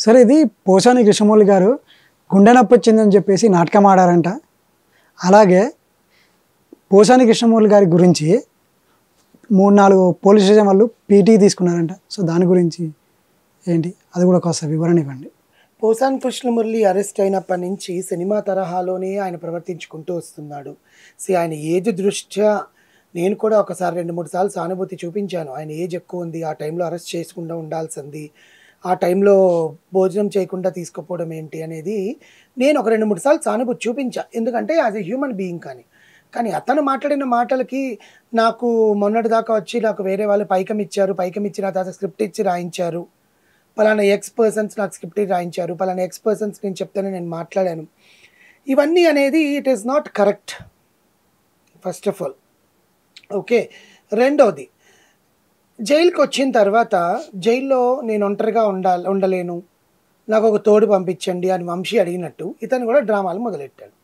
సరే ఇది పోసాని కృష్ణమౌళి గారు గుండె నొప్పి వచ్చిందని చెప్పేసి నాటకం ఆడారంట. అలాగే పోసాని కృష్ణమౌళి గారి గురించి 3-4 పోలీస్ స్టేషన్ వాళ్ళు పీటీ తీసుకున్నారంట. సో దాని గురించి ఏంటి, అది కూడా కాస్త వివరణ ఇవ్వండి. పోసాని కృష్ణమురళి అరెస్ట్ అయినప్పటి నుంచి సినిమా తరహాలోనే ఆయన ప్రవర్తించుకుంటూ వస్తున్నాడు. ఆయన ఏజ్ దృష్ట్యా నేను కూడా ఒకసారి 2-3 సార్లు సానుభూతి చూపించాను. ఆయన ఏజ్ ఎక్కువ ఉంది, ఆ టైంలో అరెస్ట్ చేయకుండా ఉండాల్సింది, ఆ టైంలో భోజనం చేయకుండా తీసుకుపోవడం ఏంటి అనేది నేను ఒక 2-3 సార్లు సానుభూతి చూపించా. ఎందుకంటే యాజ్ ఎ హ్యూమన్ బీయింగ్. కానీ అతను మాట్లాడిన మాటలకి నాకు మొన్నటిదాకా వచ్చి నాకు వేరే వాళ్ళు పైకం ఇచ్చారు, పైకం ఇచ్చిన తర్వాత స్క్రిప్ట్ ఇచ్చి రాయించారు, పలానా ఎక్స్ పర్సన్స్ నాకు స్క్రిప్ట్ రాయించారు, పలానా ఎక్స్ పర్సన్స్ నేను చెప్తాను, నేను మాట్లాడాను, ఇవన్నీ అనేది it is not correct first of all. Okay, రెండోది, జైలుకి వచ్చిన తర్వాత జైల్లో నేను ఒంటరిగా ఉండలేను, నాకు ఒక తోడు పంపించండి అని వంశీ అడిగినట్టు ఇతను కూడా డ్రామాలు మొదలెట్టాడు.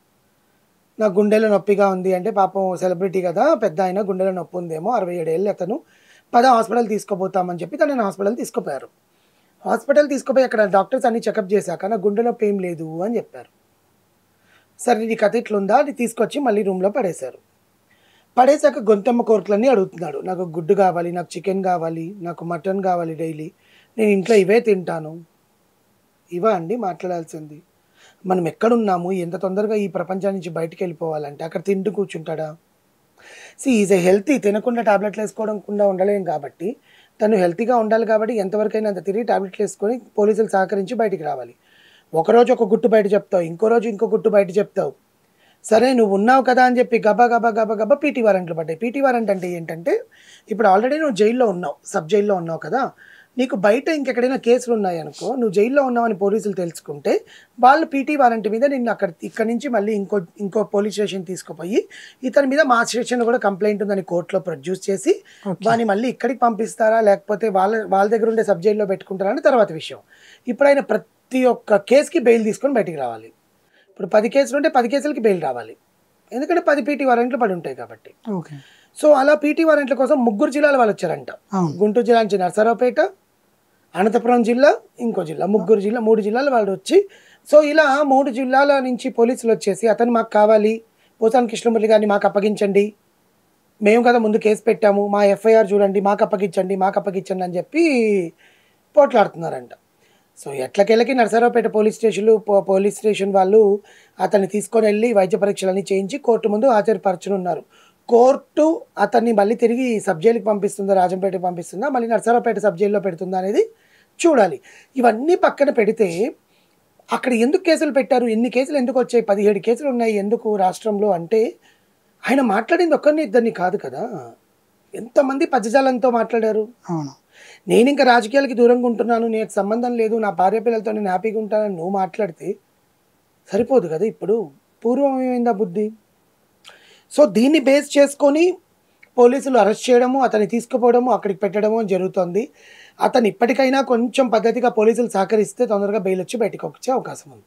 నాకు గుండెలో నొప్పిగా ఉంది అంటే పాపం సెలబ్రిటీ కదా, పెద్ద ఆయన గుండెలో నొప్పి ఉందేమో, 67 ఏళ్ళు అతను, హాస్పిటల్ తీసుకుపోతామని చెప్పి తనని హాస్పిటల్ తీసుకుపోయారు. హాస్పిటల్ తీసుకుపోయి అక్కడ డాక్టర్స్ అన్ని చెకప్ చేశాక నాకు గుండె నొప్పి ఏం లేదు అని చెప్పారు. సరే నీ కథ ఇట్లుందా, అది తీసుకొచ్చి మళ్ళీ రూమ్లో పడేశారు. పడేశాక గొంతెమ్మ కోరికలన్నీ అడుగుతున్నాడు. నాకు గుడ్డు కావాలి, నాకు చికెన్ కావాలి, నాకు మటన్ కావాలి డైలీ, నేను ఇంట్లో ఇవే తింటాను. ఇవా అండి మాట్లాడాల్సింది? మనం ఎక్కడున్నాము, ఎంత తొందరగా ఈ ప్రపంచం నుంచి బయటికి వెళ్ళిపోవాలంటే అక్కడ తింటూ కూర్చుంటాడా? ఈజ్ ఎ హెల్తీ, తినకుండా టాబ్లెట్లు వేసుకోవకుండా ఉండలేం కాబట్టి తను హెల్తీగా ఉండాలి కాబట్టి ఎంతవరకైనా అంత తిరిగి టాబ్లెట్లు వేసుకొని పోలీసులు సహకరించి బయటికి రావాలి. ఒకరోజు ఒక గుట్టు బయట చెప్తావు, ఇంకో రోజు ఇంకో గుట్టు బయట చెప్తావు. సరే నువ్వు ఉన్నావు కదా అని చెప్పి గబా గబా గబా గబా పీటీ వారెంట్లు పడ్డాయి. పీటీ వారెంట్ అంటే ఏంటంటే ఇప్పుడు ఆల్రెడీ నువ్వు జైల్లో ఉన్నావు, సబ్ జైల్లో ఉన్నావు కదా, నీకు బయట ఇంకెక్కడైనా కేసులు ఉన్నాయనుకో, నువ్వు జైల్లో ఉన్నావని పోలీసులు తెలుసుకుంటే వాళ్ళు పీటీ వారెంట్ మీద నిన్ను ఇక్కడి నుంచి మళ్ళీ ఇంకో పోలీస్ స్టేషన్ తీసుకుపోయి ఇతని మీద మా స్టేషన్లో కూడా కంప్లైంట్ ఉందని కోర్టులో ప్రొడ్యూస్ చేసి వాడిని మళ్ళీ ఇక్కడికి పంపిస్తారా లేకపోతే వాళ్ళ దగ్గర ఉండే సబ్ జైల్లో పెట్టుకుంటారా అని తర్వాత విషయం. ఇప్పుడు ఆయన ప్రతి ఒక్క కేసుకి బెయిల్ తీసుకొని బయటికి రావాలి. ఇప్పుడు 10 కేసులు ఉంటే 10 కేసులకి బెయిల్ రావాలి, ఎందుకంటే 10 పీటీ వారెంట్లు పడి ఉంటాయి కాబట్టి. సో అలా పీటీ వారెంట్ల కోసం 3 జిల్లాల వాళ్ళు వచ్చారంట. గుంటూరు జిల్లా నుంచి నరసరావుపేట, అనంతపురం జిల్లా, ఇంకో జిల్లా, 3 జిల్లాల వాళ్ళు వచ్చి, సో ఇలా 3 జిల్లాల నుంచి పోలీసులు వచ్చేసి అతను మాకు కావాలి, పోసాని కృష్ణమురళి గారిని మాకు అప్పగించండి, మేము కదా ముందు కేసు పెట్టాము, మా ఎఫ్ఐఆర్ చూడండి, మాకు అప్పగించండి అని చెప్పి పోట్లాడుతున్నారంట. సో ఎట్లకెళ్ళకి నరసరావుపేట పోలీస్ స్టేషన్ వాళ్ళు అతన్ని తీసుకొని వెళ్ళి వైద్య పరీక్షలన్నీ చేయించి కోర్టు ముందు హాజరుపరచనున్నారు. కోర్టు అతన్ని మళ్ళీ తిరిగి సబ్ జైలుకి పంపిస్తుందా, రాజంపేటకి పంపిస్తుందా, మళ్ళీ నరసరావుపేట సబ్ జైల్లో పెడుతుందా అనేది చూడాలి. ఇవన్నీ పక్కన పెడితే అక్కడ ఎందుకు కేసులు పెట్టారు, ఎన్ని కేసులు ఎందుకు వచ్చాయి, 17 కేసులు ఉన్నాయి ఎందుకు రాష్ట్రంలో అంటే ఆయన మాట్లాడింది ఒక్కరిని ఇద్దరిని కాదు కదా, ఎంతమంది పచ్చజాలంతో మాట్లాడారు. నేను ఇంకా రాజకీయాలకి దూరంగా ఉంటున్నాను, నాకు సంబంధం లేదు, నా భార్య పిల్లలతో నేను హ్యాపీగా ఉంటానని నువ్వు మాట్లాడితే సరిపోదు కదా. ఇప్పుడు పూర్వం ఏమైందా బుద్ధి? సో దీన్ని బేస్ చేసుకొని పోలీసులు అరెస్ట్ చేయడము, అతన్ని తీసుకుపోవడము, అక్కడికి పెట్టడము జరుగుతుంది. అతను ఇప్పటికైనా కొంచెం పద్ధతిగా పోలీసులు సహకరిస్తే తొందరగా బెయిల్ వచ్చి బయటకు వచ్చే అవకాశం ఉంది.